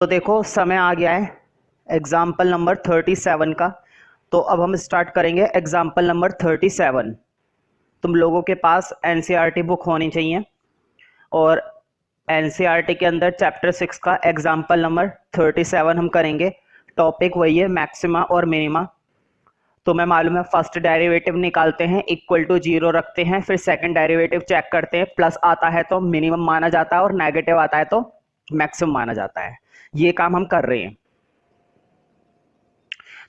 तो देखो समय आ गया है एग्जाम्पल नंबर 37 का। तो अब हम स्टार्ट करेंगे एग्जाम्पल नंबर 37। तुम लोगों के पास एनसीईआरटी बुक होनी चाहिए और एनसीईआरटी के अंदर चैप्टर 6 का एग्जाम्पल नंबर 37 हम करेंगे। टॉपिक वही है, मैक्सिमा और मिनिमा। तुम्हें मालूम है फर्स्ट डेरिवेटिव निकालते हैं, इक्वल टू 0 रखते हैं, फिर सेकंड डेरिवेटिव चेक करते हैं, प्लस आता है तो मिनिमम माना जाता है और नेगेटिव आता है तो मैक्सिमम माना जाता है। ये काम हम कर रहे हैं।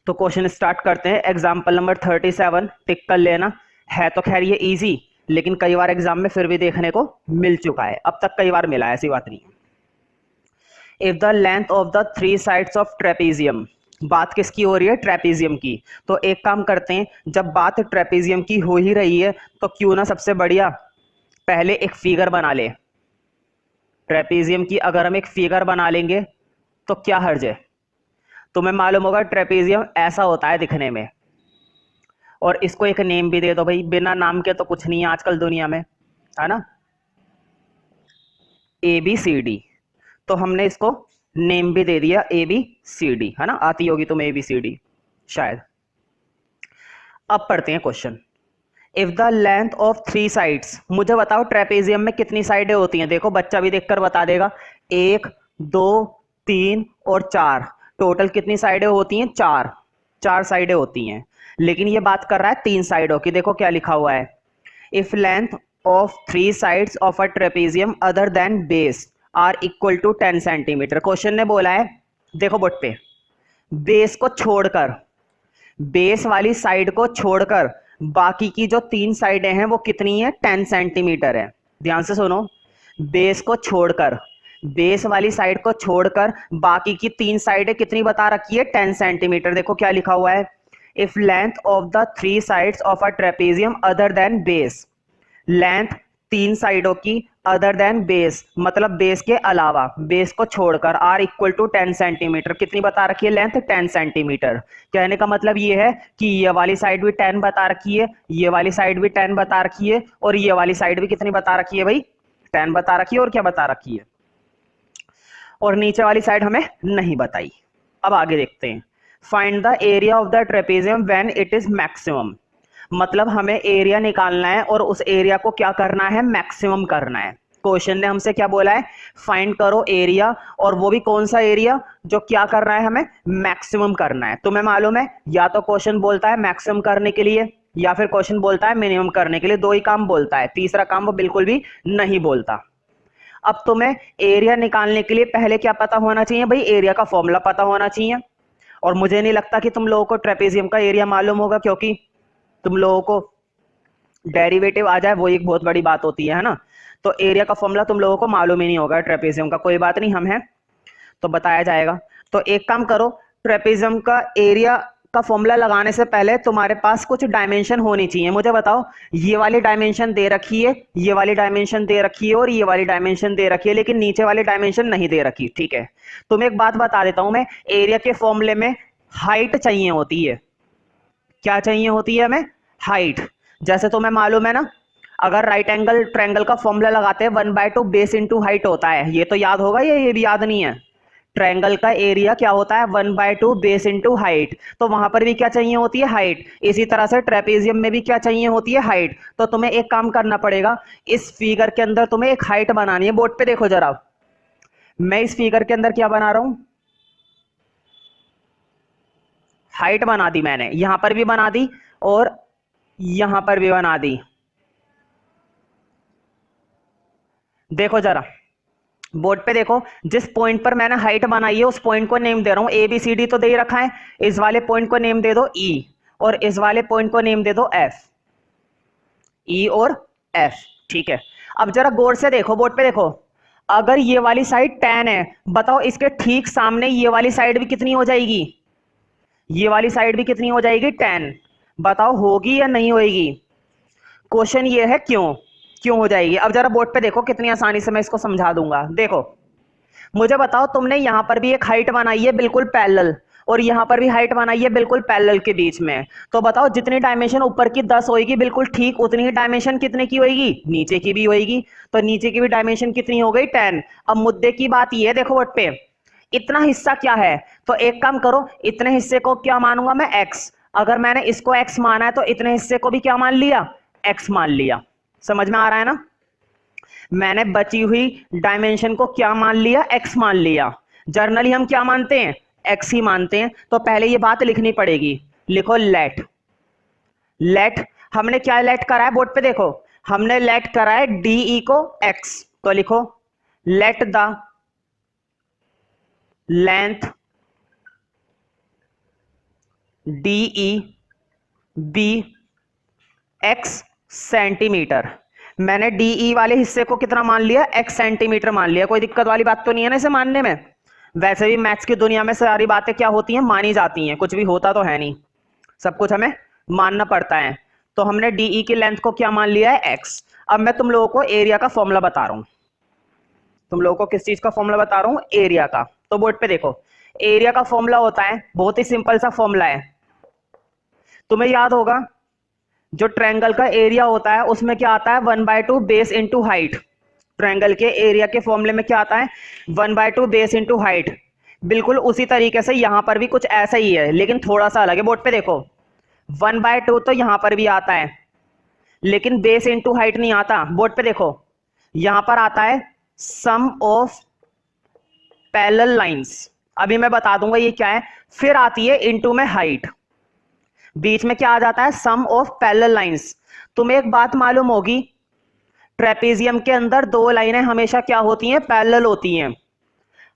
तो क्वेश्चन स्टार्ट करते हैं। एग्जाम्पल नंबर 37 टिक कर लेना। है तो खैर ये इजी, लेकिन कई बार एग्जाम में फिर भी देखने को मिल चुका है, अब तक कई बार मिला है, ऐसी बात नहीं है। If the length of the 3 sides of trapezium, बात किसकी हो रही है? ट्रेपीजियम की। तो एक काम करते हैं, जब बात ट्रेपीजियम की हो ही रही है तो क्यों ना सबसे बढ़िया पहले एक फिगर बना ले। ट्रेपीजियम की अगर हम एक फिगर बना लेंगे तो क्या हर्ज है? तुम्हें मालूम होगा ट्रेपीजियम ऐसा होता है दिखने में, और इसको एक नेम भी दे दो भाई, बिना नाम के तो कुछ नहीं है आजकल दुनिया में, है ना। ABCD, तो हमने इसको नेम भी दे दिया ABCD, है ना। आती होगी तुम्हें ABCD शायद। अब पढ़ते हैं question. If the length of 3 sides, मुझे बताओ ट्रेपेजियम में कितनी साइडें होती हैं? देखो बच्चा भी देखकर बता देगा। 1 2 3 और 4, टोटल कितनी साइडें होती हैं? 4। 4 साइडें होती हैं, लेकिन ये बात कर रहा है 3 साइडों की। देखो क्या लिखा हुआ है, if length of 3 sides of a trapezium other than base are equal to 10 centimetre. Question ने बोला है, देखो बोर्ड पे, बेस को छोड़कर, बेस वाली साइड को छोड़कर बाकी की जो 3 साइडें हैं वो कितनी है? 10 सेंटीमीटर है। ध्यान से सुनो, बेस को छोड़कर, बेस वाली साइड को छोड़कर बाकी की 3 साइडें कितनी बता रखी है? 10 सेंटीमीटर। देखो क्या लिखा हुआ है, if length of the 3 sides of a trapezium other than base, length 3 साइडों की अदर देन बेस मतलब बेस के अलावा, बेस को छोड़कर, आर इक्वल टू 10 सेंटीमीटर। कितनी बता रखी है? Length 10 centimetre. कहने का मतलब ये है कि ये वाली साइड भी 10 बता रखी है, ये वाली साइड भी 10 बता रखी है, और ये वाली साइड भी कितनी बता रखी है भाई? 10 बता रखी है। और क्या बता रखी है? और नीचे वाली साइड हमें नहीं बताई। अब आगे देखते हैं। Find the area of the trapezium when it is maximum, मतलब हमें एरिया निकालना है और उस एरिया को क्या करना है? मैक्सिमम करना है। क्वेश्चन ने हमसे क्या बोला है? फाइंड करो एरिया, और वो भी कौन सा एरिया जो क्या करना है? हमें मैक्सिमम करना है। तुम्हें मालूम है, या तो क्वेश्चन बोलता है मैक्सिमम करने के लिए, या फिर क्वेश्चन बोलता है मिनिमम करने के लिए। दो ही काम बोलता है, तीसरा काम वो बिल्कुल भी नहीं बोलता। अब तुम्हें एरिया निकालने के लिए पहले क्या पता होना चाहिए भाई? एरिया का फॉर्मूला पता होना चाहिए। और मुझे नहीं लगता कि तुम लोगों को ट्रेपेजियम का एरिया मालूम होगा, क्योंकि तुम लोगों को डेरिवेटिव आ जाए वो एक बहुत बड़ी बात होती है ना। तो एरिया का फॉर्मूला तुम लोगों को मालूम ही नहीं होगा ट्रेपेजियम का। कोई बात नहीं, हम हैं तो बताया जाएगा। तो एक काम करो, ट्रेपेजियम का एरिया का फॉर्मूला लगाने से पहले तुम्हारे पास कुछ डायमेंशन होनी चाहिए। मुझे बताओ, ये वाली डायमेंशन दे रखी है, ये वाली डायमेंशन दे रखी है, और ये वाली डायमेंशन दे रखी है, लेकिन नीचे वाली डायमेंशन नहीं दे रखी। ठीक है, तुम्हें एक बात बता देता हूं मैं, एरिया के फॉर्मूले में हाइट चाहिए होती है। क्या चाहिए होती है हमें? हाइट। जैसे तुम्हें मालूम है ना, अगर राइट एंगल ट्रायंगल का फॉर्मूला लगाते हैं 1/2 बेस इंटू हाइट होता है, ये तो याद होगा, ये भी याद नहीं है। ट्रायंगल का एरिया क्या होता है? 1/2 बेस इंटू हाइट। तो वहां पर भी क्या चाहिए होती है? हाइट। इसी तरह से ट्रेपेजियम में भी क्या चाहिए होती है? हाइट। तो तुम्हें एक काम करना पड़ेगा, इस फिगर के अंदर तुम्हें एक हाइट बनानी है। बोर्ड पे देखो जरा, मैं इस फिगर के अंदर क्या बना रहा हूं? हाइट बना दी मैंने, यहां पर भी बना दी और यहां पर भी बना दी। देखो जरा बोर्ड पे देखो, जिस पॉइंट पर मैंने हाइट बनाई है उस पॉइंट को नेम दे रहा हूं। ABCD तो दे ही रखा है, इस वाले पॉइंट को नेम दे दो E, और इस वाले पॉइंट को नेम दे दो F। E और F, ठीक है। अब जरा गौर से देखो, बोर्ड पे देखो, अगर ये वाली साइड 10 है, बताओ इसके ठीक सामने ये वाली साइड भी कितनी हो जाएगी? ये वाली साइड भी कितनी हो जाएगी? 10। बताओ होगी या नहीं होगी? क्वेश्चन ये है क्यों, क्यों हो जाएगी? अब जरा बोर्ड पे देखो, कितनी आसानी से मैं इसको समझा दूंगा। देखो मुझे बताओ, तुमने यहां पर भी एक हाइट बनाई है बिल्कुल पैरेलल, और यहां पर भी हाइट बनाई है बिल्कुल पैरेलल के बीच में। तो बताओ जितनी डायमेंशन ऊपर की 10 होगी, बिल्कुल ठीक उतनी ही डायमेंशन कितने की होगी? नीचे की भी होगी। तो नीचे की भी डायमेंशन कितनी हो गई? 10। अब मुद्दे की बात ये है, देखो बोर्ड पे, इतना हिस्सा क्या है, तो एक काम करो, इतने हिस्से को क्या मानूंगा मैं, एक्स। अगर मैंने इसको एक्स माना है तो इतने हिस्से को भी क्या मान लिया, एक्स मान लिया। समझ में आ रहा है ना, मैंने बची हुई डायमेंशन को क्या मान लिया, एक्स मान लिया। जर्नली हम क्या मानते हैं, एक्स ही मानते हैं। तो पहले ये बात लिखनी पड़ेगी, लिखो लेट। लेट हमने क्या लेट करा है, बोर्ड पे देखो, हमने लेट करा है डीई को एक्स, तो लिखो let the length DE be x centimetre. मैंने डीई वाले हिस्से को कितना मान लिया, एक्स सेंटीमीटर मान लिया। कोई दिक्कत वाली बात तो नहीं है ना इसे मानने में। वैसे भी मैथ्स की दुनिया में सारी बातें क्या होती हैं, मानी जाती हैं, कुछ भी होता तो है नहीं, सब कुछ हमें मानना पड़ता है। तो हमने डीई की लेंथ को क्या मान लिया है, एक्स। अब मैं तुम लोगों को एरिया का फॉर्मूला बता रहा हूं, तुम लोगों को किस चीज का फॉर्मूला बता रहा हूं, एरिया का। तो बोर्ड पे देखो, एरिया का फॉर्मूला होता है, बहुत ही सिंपल सा फॉर्मूला है, तुम्हें याद होगा। जो ट्रायंगल का एरिया होता है उसमें क्या आता है, 1/2 बेस इंटू हाइट। ट्रायंगल के एरिया के फॉर्मूले में क्या आता है, 1/2 बेस इंटू हाइट। बिल्कुल उसी तरीके से यहां पर भी कुछ ऐसा ही है, लेकिन थोड़ा सा अलग है। बोर्ड पे देखो, 1/2 तो यहां पर भी आता है, लेकिन बेस इंटू हाइट नहीं आता। बोर्ड पे देखो, यहां पर आता है सम ऑफ पैरेलल लाइंस, अभी मैं बता दूंगा ये क्या है। फिर आती है इंटू में हाइट, बीच में क्या आ जाता है, सम ऑफ पैरेलल लाइंस। तुम्हें एक बात मालूम होगी, ट्रेपेजियम के अंदर दो लाइनें हमेशा क्या होती हैं, पैरेलल होती हैं।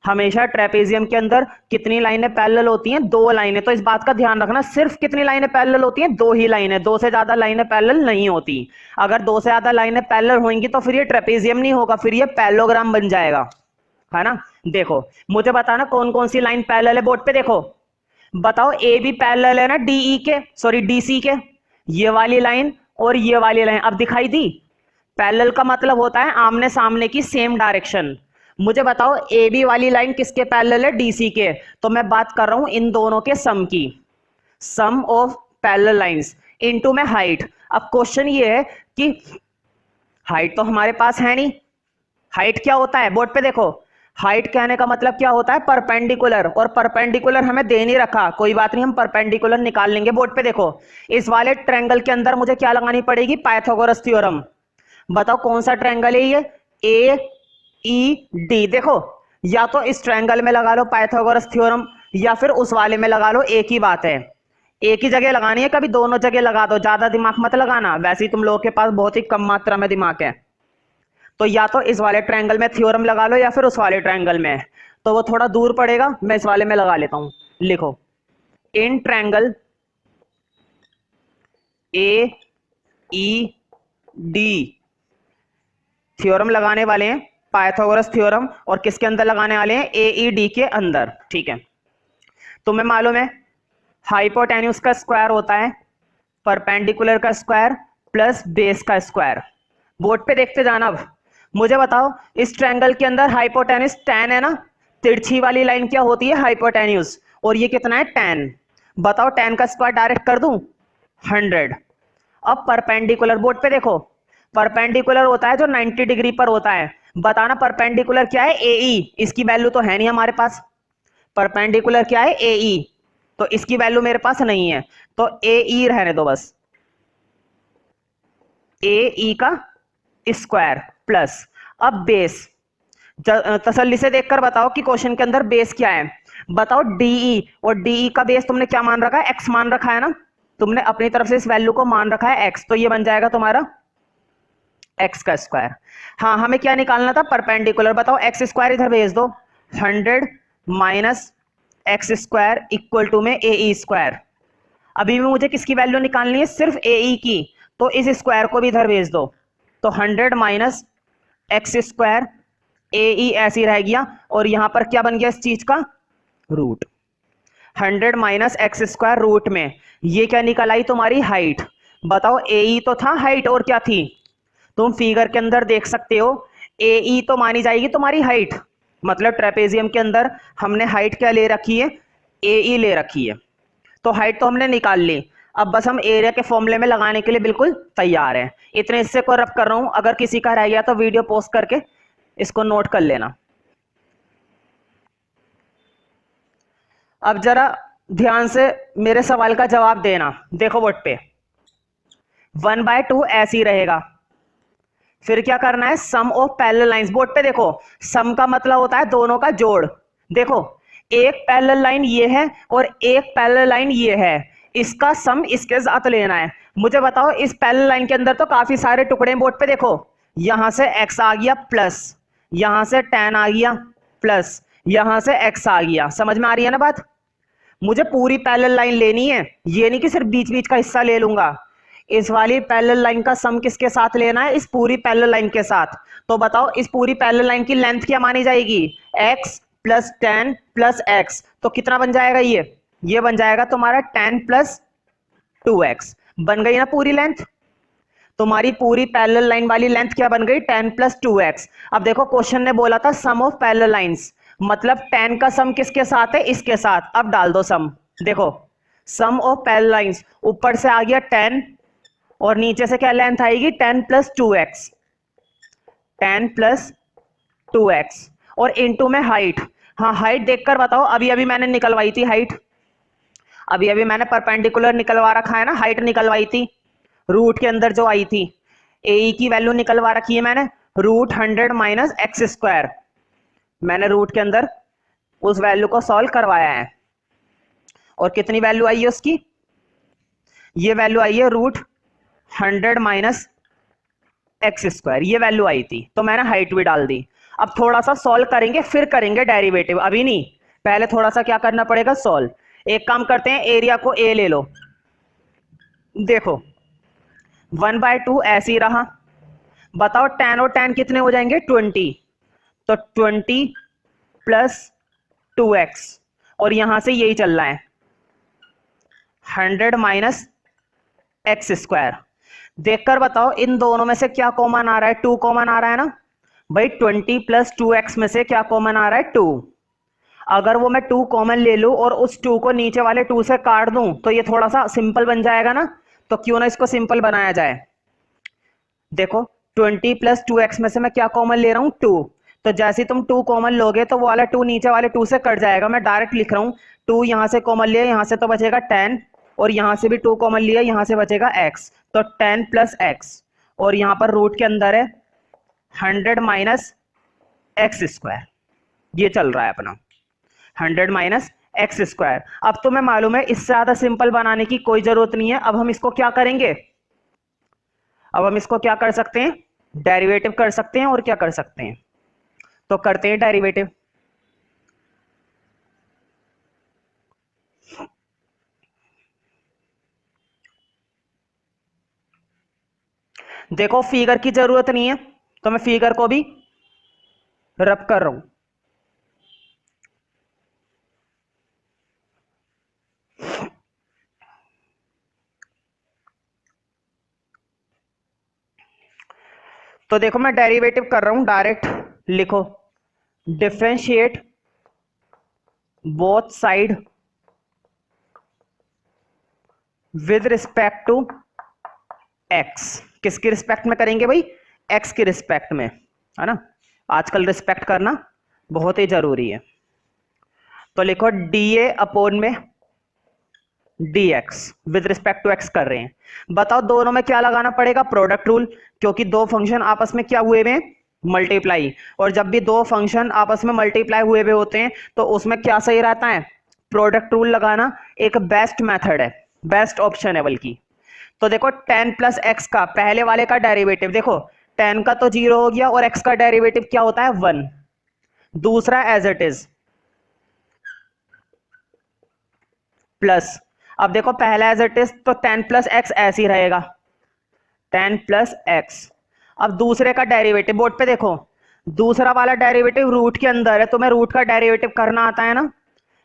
हमेशा ट्रेपेजियम के अंदर कितनी लाइनें पैरेलल होती हैं, दो लाइनें। तो इस बात का ध्यान रखना, सिर्फ कितनी लाइनें पैरेलल होती हैं, दो ही लाइनें, दो से ज्यादा लाइनें पैरेलल नहीं होती। अगर दो से ज्यादा लाइनें पैरेलल होंगी तो फिर ये ट्रेपेजियम नहीं होगा, फिर ये पैरेललोग्राम बन जाएगा, है ना। देखो मुझे बताना कौन कौन सी लाइन पैरेलल है, बोर्ड पे देखो, बताओ। ए बी पैरेलल है ना डीई के, सॉरी डीसी के, ये वाली लाइन और ये वाली लाइन अब दिखाई दी। पैरेलल का मतलब होता है आमने सामने की, सेम डायरेक्शन। मुझे बताओ ए बी वाली लाइन किसके पैरेलल है, डीसी के। तो मैं बात कर रहा हूं इन दोनों के सम की, सम ऑफ पैरेलल लाइंस इनटू में हाइट। अब क्वेश्चन ये है कि हाइट तो हमारे पास है नहीं, हाइट क्या होता है, बोर्ड पे देखो, हाइट कहने का मतलब क्या होता है, परपेंडिकुलर, और परपेंडिकुलर हमें दे नहीं रखा, कोई बात नहीं, हम परपेंडिकुलर निकाल लेंगे। बोर्ड पे देखो, इस वाले ट्रायंगल के अंदर मुझे क्या लगानी पड़ेगी, पाइथागोरस थ्योरम। बताओ कौन सा ट्रायंगल है ये, ए ई डी। देखो या तो इस ट्रायंगल में लगा लो पाइथागोरस थ्योरम, या फिर उस वाले में लगा लो, एक ही बात है। एक ही जगह लगानी है, कभी दोनों जगह लगा दो, ज्यादा दिमाग मत लगाना, वैसे ही तुम लोगों के पास बहुत ही कम मात्रा में दिमाग है। तो या तो इस वाले ट्रायंगल में थ्योरम लगा लो, या फिर उस वाले ट्रायंगल में, तो वो थोड़ा दूर पड़ेगा, मैं इस वाले में लगा लेता हूं। लिखो, in triangle A E D theorem लगाने वाले हैं पाइथागोरस थ्योरम, और किसके अंदर लगाने वाले हैं, ए ई डी के अंदर, ठीक है। तुम्हें मालूम है हाइपोटेन्यूज का स्क्वायर होता है परपेंडिकुलर का स्क्वायर प्लस बेस का स्क्वायर। बोर्ड पे देखते जाना। अब मुझे बताओ, इस ट्रायंगल के अंदर हाइपोटेन्यूज tan है ना, तिरछी वाली लाइन क्या होती है, हाइपोटेन्यूज, और ये कितना है, tan। बताओ tan का स्क्वायर डायरेक्ट कर दूं, 100। अब परपेंडिकुलर, बोर्ड पे देखो, परपेंडिकुलर होता है जो 90 डिग्री पर होता है। बताना परपेंडिकुलर क्या है, AE, इसकी वैल्यू तो है नहीं हमारे पास। परपेंडिकुलर क्या है, AE, तो इसकी वैल्यू मेरे पास नहीं है, तो AE रहने दो बस, AE का स्क्वायर प्लस, अब बेस। तसल्ली से देखकर बताओ कि क्वेश्चन के अंदर बेस क्या है। बताओ DE, और DE का बेस तुमने क्या मान रखा है, x मान रखा है ना, तुमने अपनी तरफ से इस वैल्यू को मान रखा है x, तो ये बन जाएगा तुम्हारा x का स्क्वायर। हाँ हमें क्या निकालना था, परपेंडिकुलर। बताओ x स्क्वायर इधर भेज दो, 100 minus x square equal to में AE स्क्वायर। अभी भी मुझे किसकी वैल्यू निकालनी है, सिर्फ AE की, तो इस स्क्वायर को भी इधर भेज दो, तो 100 माइनस एक्स स्क्वायर, AE ऐसी रह गया, और यहां पर क्या बन गया इस चीज का, root. 100 minus x square root में ये क्या निकल आई, तुम्हारी हाइट। बताओ AE तो था हाइट, और क्या थी, तुम फिगर के अंदर देख सकते हो, AE तो मानी जाएगी तुम्हारी हाइट, मतलब ट्रेपेजियम के अंदर हमने हाइट क्या ले रखी है, AE ले रखी है। तो हाइट तो हमने निकाल ली, अब बस हम एरिया के फॉर्मूले में लगाने के लिए बिल्कुल तैयार हैं। इतने हिस्से को रब कर रहा हूं, अगर किसी का रह गया तो वीडियो पॉज करके इसको नोट कर लेना। अब जरा ध्यान से मेरे सवाल का जवाब देना। देखो बोर्ड पे 1/2 ऐसे ही रहेगा। फिर क्या करना है, सम ऑफ पैरेलल लाइंस। बोर्ड पे देखो, सम का मतलब होता है दोनों का जोड़। देखो एक पैरेलल लाइन ये है और एक पैरेलल लाइन ये है, इसका सम इसके साथ लेना है। मुझे बताओ इस पैरेलल लाइन के अंदर तो काफी सारे टुकड़े हैं। बोर्ड पे देखो, यहां से x आ गया प्लस, यहां से tan आ गया प्लस, यहां से x आ गया। समझ में आ रही है ना बात? मुझे पूरी पैरेलल लाइन लेनी है, ये नहीं कि सिर्फ बीच बीच का हिस्सा ले लूंगा। इस वाली पैरेलल लाइन का सम किसके साथ लेना है, इस पूरी पैरेलल लाइन के साथ। तो बताओ इस पूरी पैरेलल लाइन की लेंथ क्या मानी जाएगी, x plus tan plus x। तो कितना बन जाएगा ये बन जाएगा तुम्हारा tan प्लस 2x। बन गई ना पूरी लेंथ? तुम्हारी पूरी पैरेलल लाइन वाली लेंथ क्या बन गई, tan प्लस 2x। अब देखो क्वेश्चन ने बोला था सम ऑफ पैरेलल लाइंस, मतलब tan का सम किसके साथ है, इसके साथ। अब डाल दो सम। देखो सम ऑफ पैरेलल लाइंस, ऊपर से आ गया tan और नीचे से क्या लेंथ आएगी, tan plus 2x, tan plus 2x और इनटू में हाइट। हाँ हाइट देखकर बताओ, अभी अभी मैंने निकलवाई थी हाइट, अभी अभी मैंने परपेंडिकुलर निकलवा रखा है ना, हाइट निकलवाई थी रूट के अंदर जो आई थी। ए की वैल्यू निकलवा रखी है मैंने, रूट 100 माइनस एक्स स्क्वायर। मैंने रूट के अंदर उस वैल्यू को सॉल्व करवाया है और कितनी वैल्यू आई है उसकी, ये वैल्यू आई है रूट 100 माइनस एक्स स्क्वायर, ये वैल्यू आई थी। तो मैंने हाइट भी डाल दी। अब थोड़ा सा सॉल्व करेंगे फिर करेंगे डेरिवेटिव, अभी नहीं, पहले थोड़ा सा क्या करना पड़ेगा, सॉल्व। एक काम करते हैं, एरिया को ए ले लो। देखो 1/2 ऐसे ही रहा। बताओ tan और tan कितने हो जाएंगे, 20। तो 20 प्लस 2x और यहां से यही चल रहा है 100 माइनस एक्स स्क्वायर। देखकर बताओ इन दोनों में से क्या कॉमन आ रहा है, 2 कॉमन आ रहा है ना भाई। 20 प्लस 2x में से क्या कॉमन आ रहा है, 2। अगर वो मैं 2 कॉमन ले लूं और उस 2 को नीचे वाले 2 से काट दूं तो ये थोड़ा सा सिंपल बन जाएगा ना। तो क्यों ना इसको सिंपल बनाया जाए। देखो 20 प्लस 2x में से मैं क्या कॉमन ले रहा हूं, 2। तो जैसे तुम 2 कॉमन लोगे तो वो वाला 2 नीचे वाले 2 से कट जाएगा। मैं डायरेक्ट लिख रहा हूं 2 यहां से कॉमन लिया, यहां से तो बचेगा 10 और यहां से भी 2 कॉमन लिया, यहां से बचेगा x। तो 10 प्लस x और यहां पर रूट के अंदर है 100 माइनस एक्स स्क्वायर। ये चल रहा है अपना 100 माइनस एक्स स्क्वायर। अब तुम्हें मालूम है इससे ज्यादा सिंपल बनाने की कोई जरूरत नहीं है। अब हम इसको क्या करेंगे, अब हम इसको क्या कर सकते हैं, डेरिवेटिव कर सकते हैं। और क्या कर सकते हैं, तो करते हैं डेरिवेटिव। देखो फिगर की जरूरत नहीं है तो मैं फिगर को भी रब कर रहा हूं। तो देखो मैं डेरिवेटिव कर रहा हूं डायरेक्ट, लिखो differentiate both side with respect to x. किसके रिस्पेक्ट में करेंगे भाई, एक्स के रिस्पेक्ट में, है ना। आजकल रिस्पेक्ट करना बहुत ही जरूरी है। तो लिखो डी अपॉन में dx with respect to x कर रहे हैं। बताओ दोनों में क्या लगाना पड़ेगा, प्रोडक्ट रूल, क्योंकि दो फंक्शन आपस में क्या हुए हुए, मल्टीप्लाई। और जब भी दो फंक्शन आपस में मल्टीप्लाई हुए हुए होते हैं तो उसमें क्या सही रहता है, प्रोडक्ट रूल लगाना एक बेस्ट मेथड है, बेस्ट ऑप्शन है बल्कि। तो देखो tan प्लस एक्स का पहले वाले का डेरिवेटिव, देखो tan का तो 0 हो गया और x का डेरिवेटिव क्या होता है, 1। दूसरा एज इट इज प्लस। अब देखो पहला एज इट इज तो tan प्लस एक्स ऐसे ही रहेगा, tan प्लस एक्स। अब दूसरे का डेरिवेटिव, बोर्ड पे देखो दूसरा वाला डेरिवेटिव रूट के अंदर है। तुम्हें रूट का डेरिवेटिव करना आता है ना,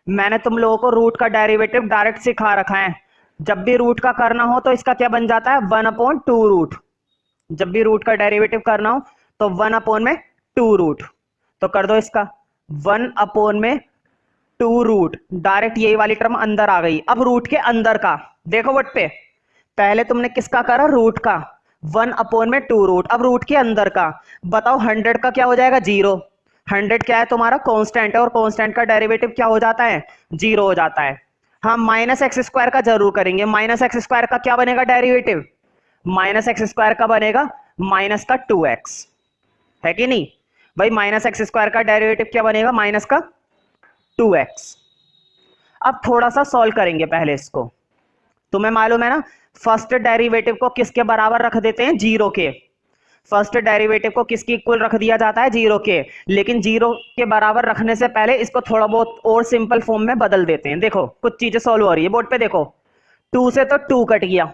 मैंने तुम लोगों को रूट का डेरिवेटिव डायरेक्ट सिखा रखा है। जब भी रूट का करना हो तो इसका क्या बन जाता है, 1/2 रूट। जब भी रूट का डेरिवेटिव करना हो तो 1/2 में 2 रूट। तो कर दो इसका 1/2 में 2 रूट, डायरेक्ट यही वाली टर्म अंदर आ गई। अब रूट के अंदर का देखो बट पे, पहले तुमने किसका करा, रूट का, 1/2 में 2 रूट। अब रूट के अंदर का बताओ, 100 का क्या हो जाएगा, 0। 100 क्या है तुम्हारा कांस्टेंट है, और कांस्टेंट का डेरिवेटिव क्या हो जाता है, 0 हो जाता है। हम माइनस एक्स स्क्वायर का जरूर करेंगे। माइनस एक्स स्क्वायर का क्या बनेगा डेरिवेटिव, माइनस एक्स स्क्वायर का बनेगा माइनस का 2x, है कि नहीं भाई। माइनस एक्स स्क्वायर का डेरिवेटिव क्या बनेगा, माइनस का 2x। अब थोड़ा सा सॉल्व करेंगे पहले इसको। तुम्हें मालूम है ना, फर्स्ट डेरिवेटिव को किसके बराबर रख देते हैं, 0 के। फर्स्ट डेरिवेटिव को किसकी इक्वल रख दिया जाता है, 0 के। लेकिन 0 के बराबर रखने से पहले इसको थोड़ा बहुत और सिंपल फॉर्म में बदल देते हैं। देखो कुछ चीजें सॉल्व हो रही है बोर्ड पे, देखो 2 से तो 2 कट गया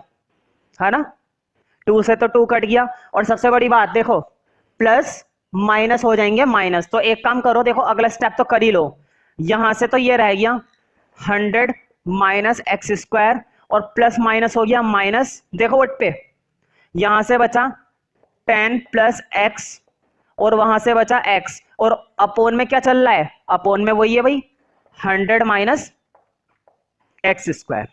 है ना, 2 से तो 2 कट गया। और सबसे बड़ी बात देखो, प्लस माइनस हो जाएंगे माइनस। तो एक काम करो, देखो अगला स्टेप तो कर ही लो। यहां से तो ये रह गया 100 माइनस एक्स स्क्वायर, और प्लस माइनस हो गया माइनस। देखो बोर्ड पे, यहां से बचा 10 प्लस एक्स, और वहां से बचा x, और अपोन में क्या चल रहा है, अपोन में वही है भाई 100 माइनस एक्स स्क्वायर,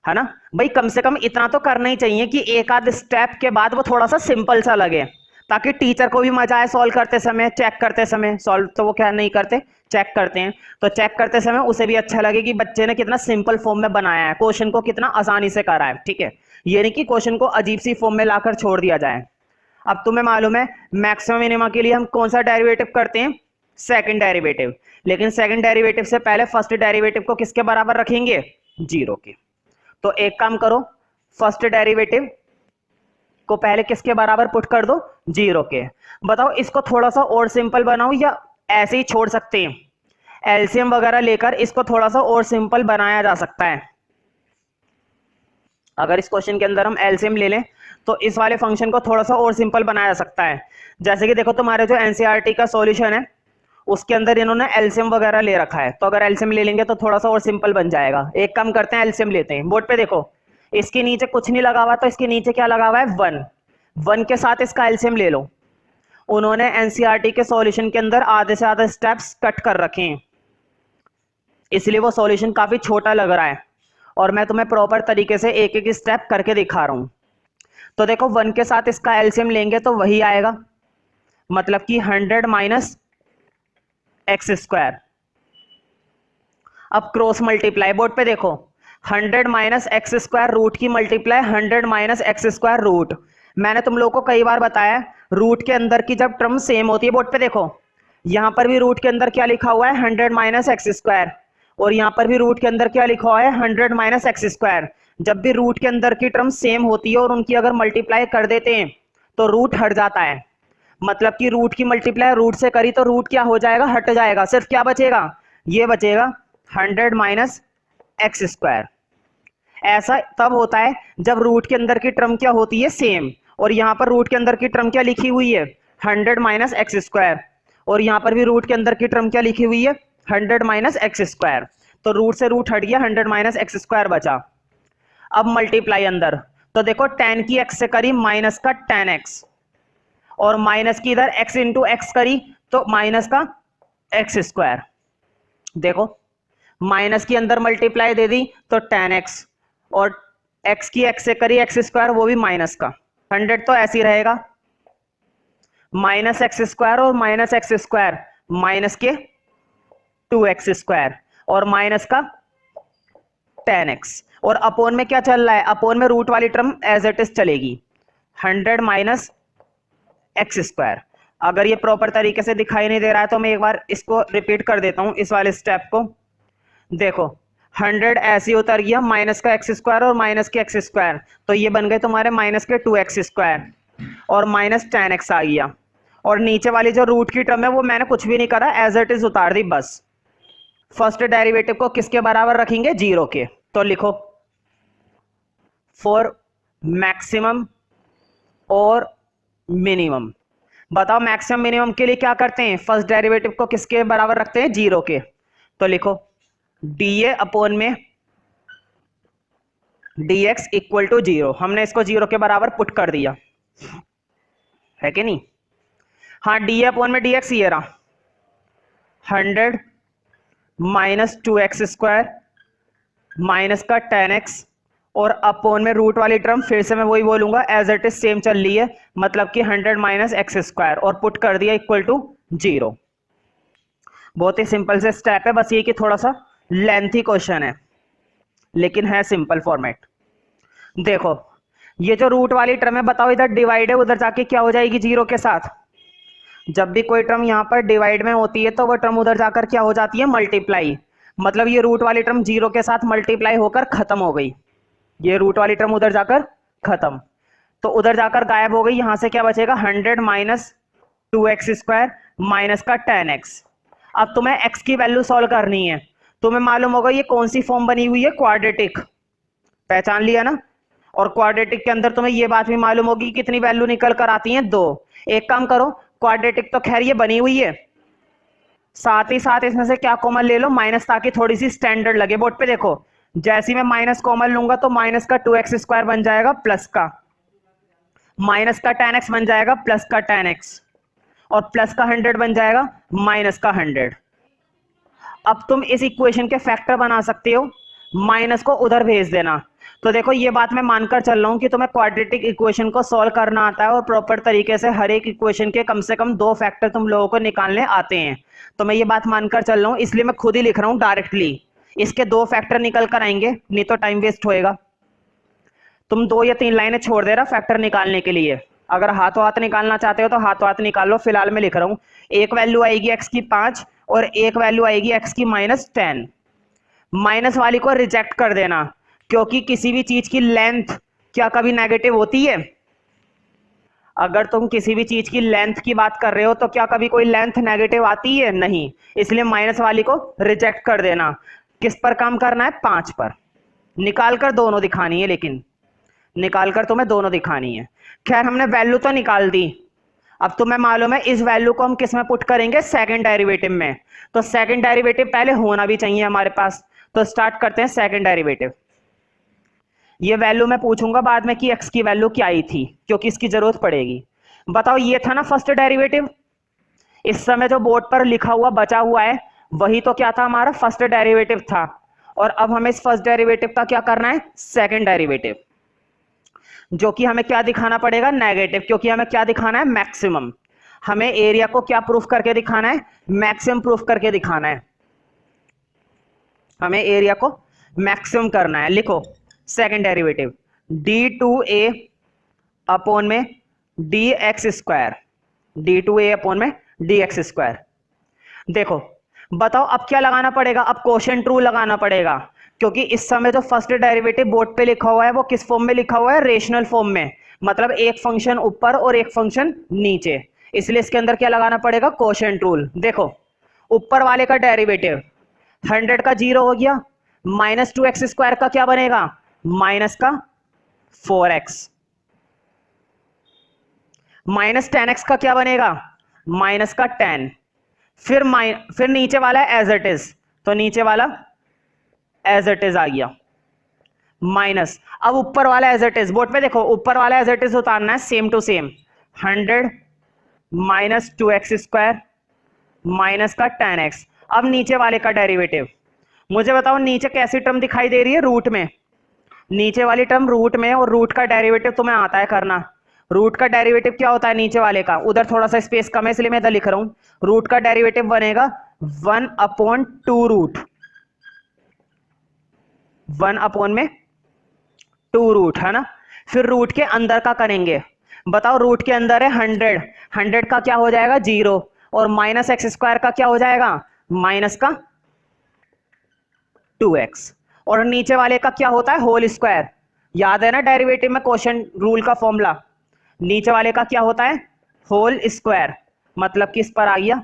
है ना भाई। कम से कम इतना तो करना ही चाहिए कि एक आध स्टेप के बाद वो थोड़ा सा सिंपल सा लगे, ताकि टीचर को भी मजा आए सॉल्व करते समय, चेक करते समय। सॉल्व तो वो क्या नहीं करते, चेक करते हैं, तो चेक करते समय उसे भी अच्छा लगे कि बच्चे ने कितना सिंपल फॉर्म में बनाया है, क्वेश्चन को कितना आसानी से करा है। ठीक है, ये नहीं कि क्वेश्चन को अजीब सी फॉर्म में लाकर छोड़ दिया जाए। अब तुम्हें मालूम है मैक्सिमम मिनिमा के लिए हम कौन सा डेरिवेटिव करते हैं, सेकंड डेरिवेटिव। लेकिन सेकंड डेरिवेटिव से पहले फर्स्ट डेरिवेटिव को किसके बराबर रखेंगे, 0 के। तो एक काम करो, फर्स्ट डेरिवेटिव को पहले किसके बराबर पुट कर दो, 0 के। बताओ इसको थोड़ा सा और सिंपल बनाओ या ऐसे ही छोड़ सकते हैं, एलसीएम वगैरह लेकर इसको थोड़ा सा और सिंपल बनाया जा सकता है। अगर इस क्वेश्चन के अंदर हम एलसीएम ले लें तो इस वाले फंक्शन को थोड़ा सा और सिंपल बनाया जा सकता है। जैसे कि देखो तुम्हारे जो एनसीईआरटी का सॉल्यूशन है उसके अंदर इन्होंने एलसीएम वगैरह ले रखा है, तो अगर एलसीएम ले लेंगे तो थोड़ा सा और सिंपल बन जाएगा। एक काम करते हैं, एलसीएम लेते हैं। बोर्ड पे देखो, इसके नीचे कुछ नहीं लगा हुआ, तो इसके नीचे क्या लगा हुआ है, 1। 1 के साथ इसका एलसीएम ले लो। उन्होंने एनसीईआरटी के सॉल्यूशन के अंदर आधे से आधे स्टेप्स कट कर रखे हैं, इसलिए वो सॉल्यूशन काफी छोटा लग रहा है, और मैं तुम्हें प्रॉपर तरीके से एक एक स्टेप करके दिखा रहा हूं। तो देखो 1 के साथ इसका एलसीएम लेंगे तो वही आएगा, मतलब कि 100 माइनस एक्स स्क्वायर। अब क्रॉस मल्टीप्लाई, बोर्ड पे देखो 100 माइनस एक्स स्क्वायर रूट की multiply 100 minus x square root. मैंने तुम लोगों को कई बार बताया, रूट के अंदर की जब टर्म सेम होती है, बोर्ड पे देखो यहां पर भी रूट के अंदर क्या लिखा हुआ है, 100 माइनस एक्स स्क्वायर, और यहां पर भी रूट के अंदर क्या लिखा हुआ है, 100 माइनस एक्स स्क्वायर। जब भी रूट के अंदर की टर्म सेम होती है और उनकी अगर मल्टीप्लाई कर देते हैं तो रूट हट जाता है। मतलब कि रूट की मल्टीप्लाई रूट से करी तो रूट क्या हो जाएगा, हट जाएगा। सिर्फ क्या बचेगा, ये बचेगा 100 माइनस एक्स स्क्वायर। ऐसा तब होता है जब रूट के अंदर की टर्म क्या होती है, सेम। और यहां पर रूट के अंदर की टर्म क्या लिखी हुई है, 100 माइनस एक्स स्क्वायर, और यहां पर भी रूट के अंदर की टर्म क्या लिखी हुई है, 100 माइनस एक्स स्क्वायर। तो रूट से रूट हट गया, 100 माइनस एक्स स्क्वायर बचा। अब मल्टीप्लाई अंदर, तो देखो 10 की एक्स से करी माइनस का 10x, और माइनस की इधर x इंटू एक्स करी तो माइनस का एक्स स्क्वायर। देखो माइनस की अंदर मल्टीप्लाई दे दी तो 10x, और x की x से करी एक्स स्क्वायर, वो भी माइनस का। 100 तो ऐसे ही रहेगा, माइनस एक्स स्क्वायर और माइनस एक्स स्क्वायर माइनस के 2x स्क्वायर, और माइनस का 10x। और अपोन में क्या चल रहा है, अपोन में रूट वाली टर्म एज इट इज चलेगी, 100 माइनस एक्स स्क्वायर। अगर ये प्रॉपर तरीके से दिखाई नहीं दे रहा है तो मैं एक बार इसको रिपीट कर देता हूं, इस वाले स्टेप को। देखो 100 ऐसे उतर गया, माइनस का एक्स स्क्वायर और माइनस के एक्स स्क्वायर, तो ये बन गए तुम्हारे माइनस के 2x स्क्वायर, और माइनस 10x आ गया। और नीचे वाली जो रूट की टर्म है वो मैंने कुछ भी नहीं करा, एज इट इज उतार दी बस। फर्स्ट डेरिवेटिव को किसके बराबर रखेंगे, 0 के। तो लिखो फॉर मैक्सिमम और मिनिमम। बताओ मैक्सिमम मिनिमम के लिए क्या करते हैं, फर्स्ट डेरिवेटिव को किसके बराबर रखते हैं, 0 के। तो लिखो dA अपॉन में dx इक्वल टू 0। हमने इसको 0 के बराबर पुट कर दिया, है कि नहीं। हाँ, dA अपॉन में dx ये रहा 100 माइनस 2x स्क्वायर माइनस का 10x, और अपॉन में रूट वाली टर्म फिर से मैं वही बोलूंगा, एज इट इज सेम चल रही है, मतलब कि 100 माइनस एक्स स्क्वायर, और पुट कर दिया इक्वल टू 0। बहुत ही सिंपल से स्टेप है, बस ये कि थोड़ा सा लेंथी क्वेश्चन है लेकिन है सिंपल फॉर्मेट। देखो ये जो रूट वाली टर्म है, बताओ इधर डिवाइड है, उधर जाके क्या हो जाएगी जीरो के साथ। जब भी कोई टर्म यहां पर डिवाइड में होती है तो वो टर्म उधर जाकर क्या हो जाती है, मल्टीप्लाई। मतलब ये रूट वाली टर्म जीरो के साथ मल्टीप्लाई होकर खत्म हो गई, ये रूट वाली टर्म उधर जाकर खत्म, तो उधर जाकर गायब हो गई। यहां से क्या बचेगा, 100 माइनस 2x² माइनस का 10x। अब तुम्हें x की वैल्यू सॉल्व करनी है। तुम्हें मालूम होगा ये कौन सी फॉर्म बनी हुई है, क्वाड्रेटिक, पहचान लिया ना। और क्वाड्रेटिक के अंदर तुम्हें ये बात भी मालूम होगी कितनी वैल्यू निकल कर आती है, 2। एक काम करो, क्वाड्रेटिक तो खैर ये बनी हुई है, साथ ही साथ इसमें से क्या कॉमन ले लो, माइनस, ताकि थोड़ी सी स्टैंडर्ड लगे बोर्ड पे। देखो जैसे मैं माइनस कॉमन लूंगा तो माइनस का 2x² बन जाएगा प्लस का, माइनस का 10x बन जाएगा प्लस का 10x, और प्लस का 100 बन जाएगा माइनस का 100। अब तुम इस इक्वेशन के फैक्टर बना सकते हो, माइनस को उधर भेज देना। तो देखो ये बात मैं मानकर चल रहा हूं कि तुम्हें क्वाड्रेटिक इक्वेशन को सॉल्व करना आता है और प्रॉपर तरीके से हर एक इक्वेशन के कम से कम 2 फैक्टर तुम लोगों को निकालने आते हैं। तो मैं ये बात मानकर चल रहा हूं, इसलिए मैं खुद ही लिख रहा हूं डायरेक्टली, इसके 2 फैक्टर निकल कर आएंगे, नहीं तो टाइम वेस्ट होएगा। तुम 2 या 3 लाइनें छोड़ दे रहा फैक्टर निकालने के लिए, अगर हाथों हाथ निकालना चाहते हो तो हाथों हाथ निकाल लो। फिलहाल मैं लिख रहा हूं, एक वैल्यू आएगी x की 5 और एक वैल्यू आएगी x की -10। माइनस वाली को रिजेक्ट कर देना, क्योंकि किसी भी चीज की लेंथ क्या कभी नेगेटिव होती है? अगर तुम किसी भी चीज की लेंथ की बात कर रहे हो तो क्या कभी कोई लेंथ नेगेटिव आती है? नहीं। इसलिए माइनस वाली को रिजेक्ट कर देना। किस पर काम करना है? 5 पर। निकाल कर दोनों दिखानी है, लेकिन निकाल कर तुम्हें दोनों दिखानी है। खैर हमने वैल्यू तो निकाल दी, अब तुम्हें मालूम है इस वैल्यू को हम किस में पुट करेंगे, सेकंड डेरिवेटिव में। तो सेकंड डेरिवेटिव पहले होना भी चाहिए हमारे पास, तो स्टार्ट करते हैं सेकंड डेरिवेटिव। ये वैल्यू मैं पूछूंगा बाद में कि x की वैल्यू क्या आई थी, क्योंकि इसकी जरूरत पड़ेगी। बताओ ये था ना फर्स्ट डेरिवेटिव, इस समय जो बोर्ड पर लिखा हुआ बचा हुआ है वही तो क्या था, हमारा फर्स्ट डेरिवेटिव था। और अब हमें इस फर्स्ट डेरिवेटिव का क्या करना है, सेकंड डेरिवेटिव, जो कि हमें क्या दिखाना पड़ेगा, नेगेटिव, क्योंकि हमें क्या दिखाना है, मैक्सिमम। हमें एरिया को क्या प्रूफ करके दिखाना है, मैक्सिमम प्रूफ करके दिखाना है। हमें एरिया को मैक्सिमम करना है। लिखो सेकंड डेरिवेटिव, d2a अपॉन में dx², d2a अपॉन में dx²। देखो बताओ अब क्या लगाना पड़ेगा, अब कोशेंट रूल लगाना पड़ेगा, क्योंकि इस समय जो फर्स्ट डेरिवेटिव बोर्ड पे लिखा हुआ है वो किस फॉर्म में लिखा हुआ है, रेशनल फॉर्म में, मतलब एक फंक्शन ऊपर और एक फंक्शन नीचे, इसलिए इसके अंदर क्या लगाना पड़ेगा, कोशेंट रूल। देखो ऊपर वाले का डेरिवेटिव 100 का 0 हो गया, -2x² का क्या बनेगा, माइनस का 4x, -10x का क्या बनेगा, माइनस का 10, फिर नीचे वाला एज इट इज, तो नीचे वाला एज इट इज आ गया माइनस। अब ऊपर वाला एज इट इज, बोर्ड पे देखो ऊपर वाला एज इट इज उतारना है, same to same, 100 -2x² minus का 10x। अब नीचे वाले का डेरिवेटिव, मुझे बताओ नीचे कैसी टर्म दिखाई दे रही है, रूट में, नीचे वाली टर्म रूट में, और रूट का डेरिवेटिव तुम्हें आता है करना। रूट का डेरिवेटिव क्या होता है नीचे वाले का, उधर थोड़ा सा स्पेस कम है इसलिए मैं इधर लिख रहा हूं। रूट का डेरिवेटिव बनेगा 1/2 रूट, 1/2 रूट, है ना। फिर रूट के अंदर का करेंगे, बताओ रूट के अंदर है 100, 100 का क्या हो जाएगा 0, और -x² का क्या हो जाएगा, माइनस का 2x, और नीचे वाले का क्या होता है, होल स्क्वायर। याद है ना डेरिवेटिव में कोशेंट रूल का फॉर्मूला, नीचे वाले का क्या होता है, होल स्क्वायर, मतलब किस पर आ गया,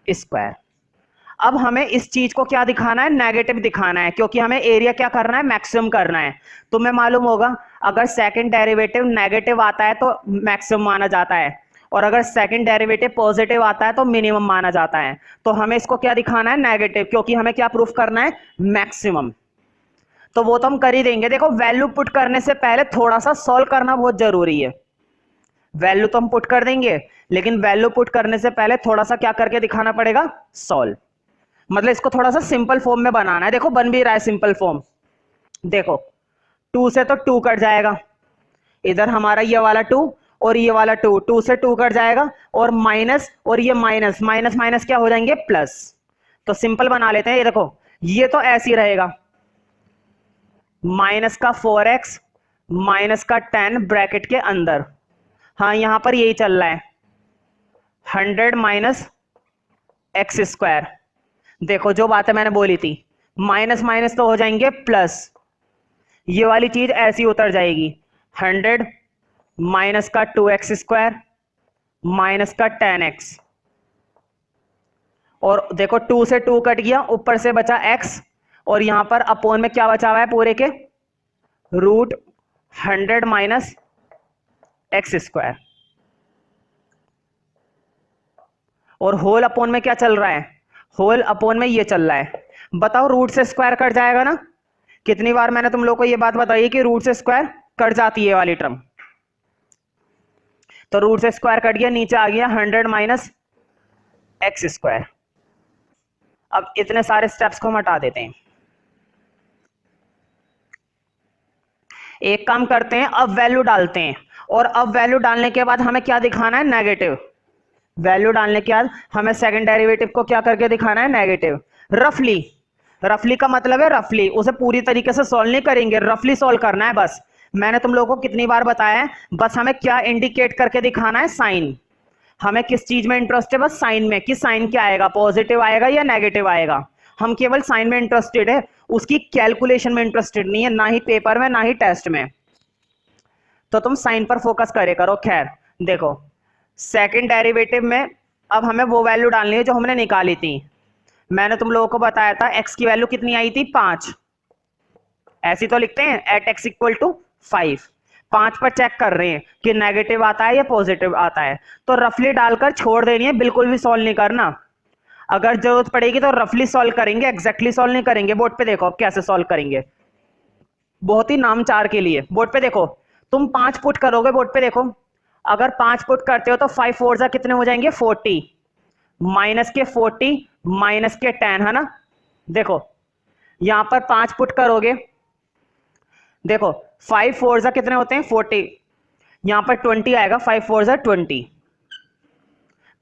स्क्वायर। अब हमें इस चीज को क्या दिखाना है, नेगेटिव दिखाना है, क्योंकि हमें एरिया क्या करना है, मैक्सिमम करना है। तुम्हें मालूम होगा अगर सेकंड डेरिवेटिव नेगेटिव आता है तो मैक्सिमम माना जाता है, और अगर सेकंड डेरिवेटिव पॉजिटिव आता है तो मिनिमम माना जाता है। तो हमें इसको क्या दिखाना है, नेगेटिव, क्योंकि हमें क्या प्रूफ करना है, मैक्सिमम। तो वो तो हम कर ही देंगे। देखो वैल्यू पुट करने से पहले थोड़ा सा सॉल्व करना बहुत जरूरी है। वैल्यू तो हम पुट कर देंगे, लेकिन वैल्यू पुट करने से पहले थोड़ा सा क्या करके दिखाना पड़ेगा, सॉल्व, मतलब इसको थोड़ा सा सिंपल फॉर्म में बनाना है। देखो बन भी रहा है सिंपल फॉर्म। देखो 2 से तो 2 कट जाएगा, इधर हमारा ये वाला 2 और ये वाला 2, 2 से 2 कट जाएगा, और माइनस, और ये माइनस, माइनस माइनस क्या हो जाएंगे, प्लस। तो सिंपल बना लेते हैं, ये देखो ये तो ऐसे ही रहेगा, माइनस का 4x माइनस का 10 ब्रैकेट के अंदर, हाँ यहां पर यही चल रहा है 100 माइनस एक्स स्क्वायर। देखो जो बात है मैंने बोली थी, माइनस माइनस तो हो जाएंगे प्लस, ये वाली चीज ऐसी उतर जाएगी 100 माइनस का 2x स्क्वायर माइनस का 10x, और देखो 2 से 2 कट गया, ऊपर से बचा x, और यहां पर अपोन में क्या बचा हुआ है पूरे के, रूट 100 माइनस एक्स स्क्वायर, और होल अपोन में क्या चल रहा है, होल अपोन में ये चल रहा है। बताओ रूट से स्क्वायर कट जाएगा ना, कितनी बार मैंने तुम लोग को ये बात बताई कि रूट से स्क्वायर कट जाती है वाली टर्म, तो रूट से स्क्वायर कट गया, नीचे आ गया 100 माइनस एक्स स्क्वायर। अब इतने सारे स्टेप्स को हम हटा देते हैं, एक काम करते हैं, अब वैल्यू डालते हैं, और अब वैल्यू डालने के बाद हमें क्या दिखाना है, नेगेटिव। वैल्यू डालने के बाद हमें सेकंड डेरिवेटिव को क्या करके दिखाना है, नेगेटिव। रफली, रफली का मतलब है रफली, उसे पूरी तरीके से सॉल्व नहीं करेंगे, रफली सॉल्व करना है बस। मैंने तुम लोगों को कितनी बार बताया है, बस हमें क्या इंडिकेट करके दिखाना है, साइन। हमें किस चीज में इंटरेस्ट है, बस साइन में, कि साइन क्या आएगा, पॉजिटिव आएगा या नेगेटिव आएगा। हम केवल साइन में इंटरेस्टेड है, उसकी कैलकुलेशन में इंटरेस्टेड नहीं है, ना ही पेपर में ना ही टेस्ट में। तो तुम साइन पर फोकस करे करो। खैर देखो सेकंड डेरिवेटिव में अब हमें वो वैल्यू डालनी है जो हमने निकाली थी। मैंने तुम लोगों को बताया था x की वैल्यू कितनी आई थी, 5। ऐसी तो लिखते हैं एट x इक्वल टू 5, 5 पर चेक कर रहे हैं कि नेगेटिव आता है या पॉजिटिव आता है, तो रफली डालकर छोड़ देनी है, बिल्कुल भी सॉल्व नहीं करना। अगर जरूरत पड़ेगी तो रफली सॉल्व करेंगे, एग्जैक्टली सॉल्व नहीं करेंगे। बोर्ड पे देखो अब कैसे सॉल्व करेंगे, बहुत ही नामचार के लिए। बोर्ड पे देखो, तुम 5 पुट करोगे, बोर्ड पे देखो, अगर 5 पुट करते हो तो 5 4 जा कितने हो जाएंगे, 40, माइनस के 40 माइनस के 10, है ना। देखो यहां पर 5 पुट करोगे, देखो 5 4 जा कितने होते हैं, 40, यहां पर 20 आएगा, 5 4 जा 20,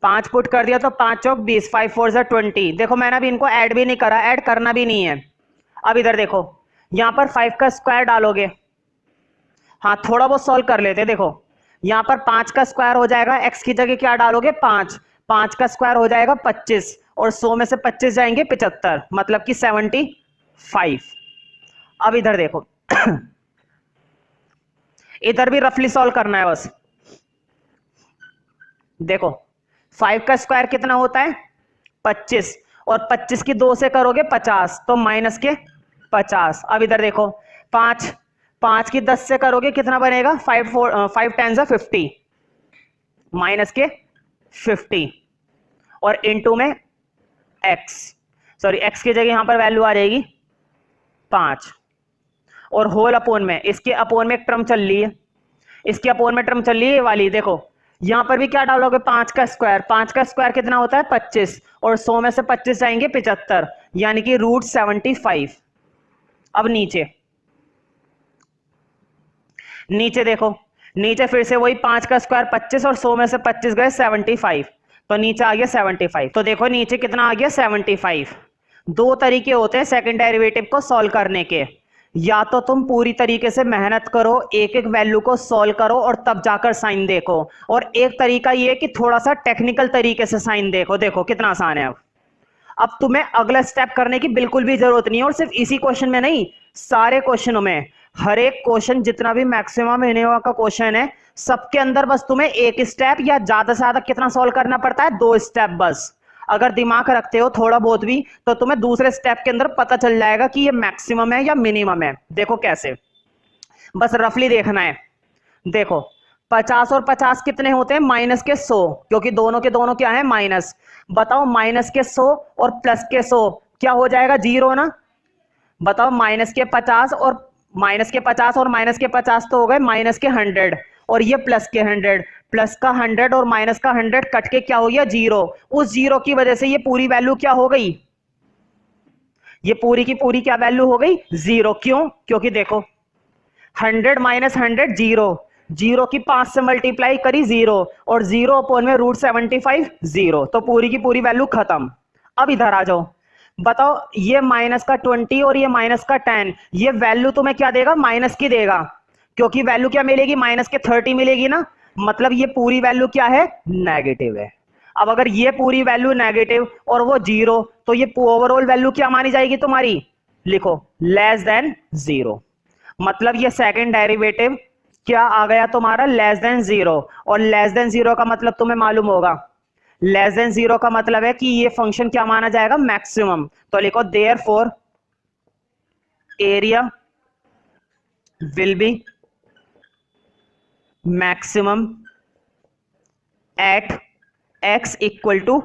5 पुट कर दिया तो 5 चौक 20, 5 4 जा 20। देखो मैंने अभी इनको ऐड भी नहीं करा, ऐड करना भी नहीं है। अब इधर देखो, यहां पर 5 का स्क्वायर डालोगे, हाँ थोड़ा बहुत सॉल्व कर लेते हैं। देखो यहां पर 5 का स्क्वायर हो जाएगा, x की जगह क्या डालोगे, 5, 5 का स्क्वायर हो जाएगा 25, और 100 में से 25 जाएंगे 75, मतलब कि 75। अब इधर देखो इधर भी रफली सॉल्व करना है बस। देखो 5 का स्क्वायर कितना होता है, 25, और 25 की 2 से करोगे 50, तो माइनस के 50। अब इधर देखो 5 की 10 से करोगे कितना बनेगा, 5 10 50, माइनस के 50, और इनटू में x, सॉरी x की जगह यहां पर वैल्यू आ जाएगी 5, और होल अपोन में, इसके अपोन में एक टर्म चल रही है, इसके अपोन में टर्म चल रही है ये वाली। देखो यहां पर भी क्या डालोगे, 5 का स्क्वायर, 5 का स्क्वायर कितना होता है 25, और 100 में से 25 जाएंगे 75, यानी कि रूट 75। अब नीचे देखो, नीचे फिर से वही 5 का स्क्वायर 25, और 100 में से 25 गए 75, तो नीचे आ गया 75। तो देखो नीचे कितना आ गया, 75। दो तरीके होते हैं सेकंड डेरिवेटिव को सॉल्व करने के, या तो तुम पूरी तरीके से मेहनत करो, एक एक वैल्यू को सॉल्व करो और तब जाकर साइन देखो, और एक तरीका ये कि थोड़ा सा टेक्निकल तरीके से साइन देखो। देखो कितना आसान है। अब तुम्हें अगला स्टेप करने की बिल्कुल भी जरूरत नहीं है, और सिर्फ इसी क्वेश्चन में नहीं, सारे क्वेश्चनों में, हर एक क्वेश्चन जितना भी मैक्सिमम मिनिमम का क्वेश्चन है, सबके अंदर बस तुम्हें एक स्टेप या ज्यादा से ज्यादा कितना सॉल्व करना पड़ता है, 2 स्टेप बस। अगर दिमाग रखते हो थोड़ा बहुत भी, तो तुम्हें दूसरे स्टेप के अंदर पता चल जाएगा कि ये मैक्सिमम है या मिनिमम है। देखो कैसे, बस रफली देखना है। देखो 50 और 50 कितने होते हैं, माइनस के 100, क्योंकि दोनों के दोनों क्या है, माइनस। बताओ माइनस के 100 और प्लस के 100 क्या हो जाएगा, 0 ना। बताओ माइनस के 50 और माइनस के 50 और माइनस के 50 तो हो गए माइनस के 100, और ये प्लस के 100, प्लस का 100 और माइनस का 100 कट के क्या हो गया, 0। उस 0 की वजह से ये पूरी वैल्यू क्या हो गई, ये पूरी की पूरी क्या वैल्यू हो गई, 0। क्यों, क्योंकि देखो 100 माइनस 100 0, 0 की 5 से मल्टीप्लाई करी 0, और 0 अपॉन में रूट 75 0, तो पूरी की पूरी वैल्यू खत्म। अब इधर आ जाओ, बताओ ये माइनस का 20 और ये माइनस का 10, ये वैल्यू तुम्हें क्या देगा, माइनस की देगा, क्योंकि वैल्यू क्या मिलेगी, माइनस के 30 मिलेगी ना, मतलब ये पूरी वैल्यू क्या है, नेगेटिव है। अब अगर ये पूरी वैल्यू नेगेटिव और वो जीरो, तो ये ओवरऑल वैल्यू क्या मानी जाएगी तुम्हारी, लिखो लेस देन जीरो। मतलब ये सेकंड डेरिवेटिव क्या आ गया तुम्हारा, लेस देन जीरो। और लेस देन जीरो का मतलब तुम्हें मालूम होगा, लेस देन जीरो का मतलब है कि ये फंक्शन क्या माना जाएगा, मैक्सिमम। तो लिखो therefore area will be maximum at x equal to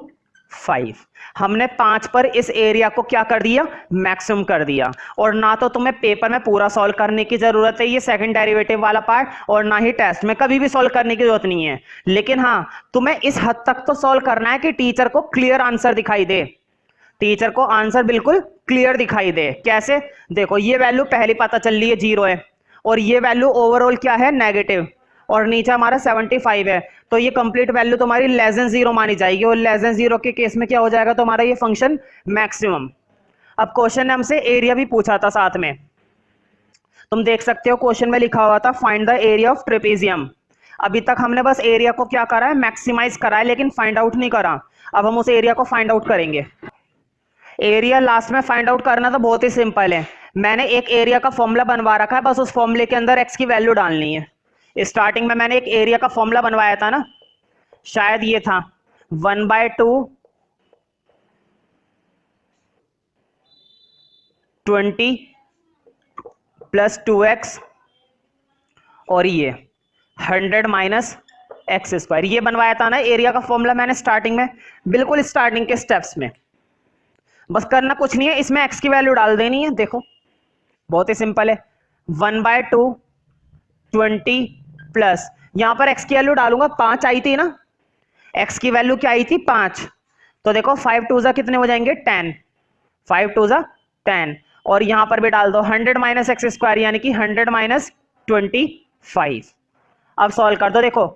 5। हमने 5 पर इस एरिया को क्या कर दिया, मैक्सिमम कर दिया। और ना तो तुम्हें पेपर में पूरा सॉल्व करने की जरूरत है ये सेकंड डेरिवेटिव वाला पार्ट, और ना ही टेस्ट में कभी भी सॉल्व करने की जरूरत नहीं है। लेकिन हाँ, तुम्हें इस हद तक तो सॉल्व करना है कि टीचर को क्लियर आंसर दिखाई दे, टीचर को आंसर बिल्कुल क्लियर दिखाई दे। कैसे, देखो ये वैल्यू पहली पता चल रही है जीरो है, और ये वैल्यू ओवरऑल क्या है, नेगेटिव, और नीचे हमारा 75 है, तो ये कंप्लीट वैल्यू तुम्हारी लेस देन जीरो मानी जाएगी, और लेस देन जीरो के केस में क्या हो जाएगा तुम्हारा ये फंक्शन मैक्सिमम। अब क्वेश्चन ने हमसे एरिया भी पूछा था साथ में, तुम देख सकते हो क्वेश्चन में लिखा हुआ था find the area of trapezium. अभी तक हमने बस एरिया को क्या करा है, मैक्सिमाइज करा है, लेकिन फाइंड आउट नहीं करा। अब हम उस एरिया को फाइंड आउट करेंगे। एरिया लास्ट में फाइंड आउट करना तो बहुत ही सिंपल है, मैंने एक एरिया का फॉर्मूला बनवा रखा है, बस उस फॉर्मूले के अंदर एक्स की वैल्यू डालनी है। स्टार्टिंग में मैंने एक एरिया का फॉर्मूला बनवाया था ना, शायद ये था 1/2 20 प्लस 2x और ये 100 माइनस एक्स स्क्वायर, ये बनवाया था ना एरिया का फॉर्मूला मैंने स्टार्टिंग में, बिल्कुल स्टार्टिंग के स्टेप्स में। बस करना कुछ नहीं है, इसमें एक्स की वैल्यू डाल देनी है, देखो बहुत ही सिंपल है। 1/2 20 प्लस, यहां पर एक्स की वैल्यू डालूंगा, 5 आई थी ना, एक्स की वैल्यू क्या आई थी, 5। तो देखो 5 टू जा कितने हो जाएंगे, 10, 5 टू जा 10, और यहां पर भी डाल दो 100 माइनस एक्स स्क्वायर, यानी कि 100 माइनस 25। अब सॉल्व कर दो, देखो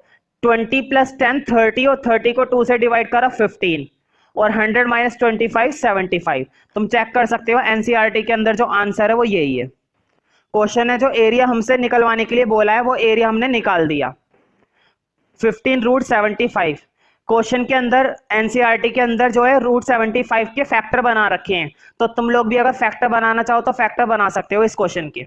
20 प्लस 10 30, और 30 को 2 से डिवाइड करा 15, और 100 माइनस 25 75। तुम चेक कर सकते हो एनसीईआरटी के अंदर जो आंसर है वो यही है। क्वेश्चन है जो एरिया हमसे निकलवाने के लिए बोला है वो एरिया हमने निकाल दिया, 15√75। क्वेश्चन के अंदर एनसीईआरटी के अंदर जो है √75 के फैक्टर बना रखे हैं, तो तुम लोग भी अगर फैक्टर बनाना चाहो तो फैक्टर बना सकते हो इस क्वेश्चन के।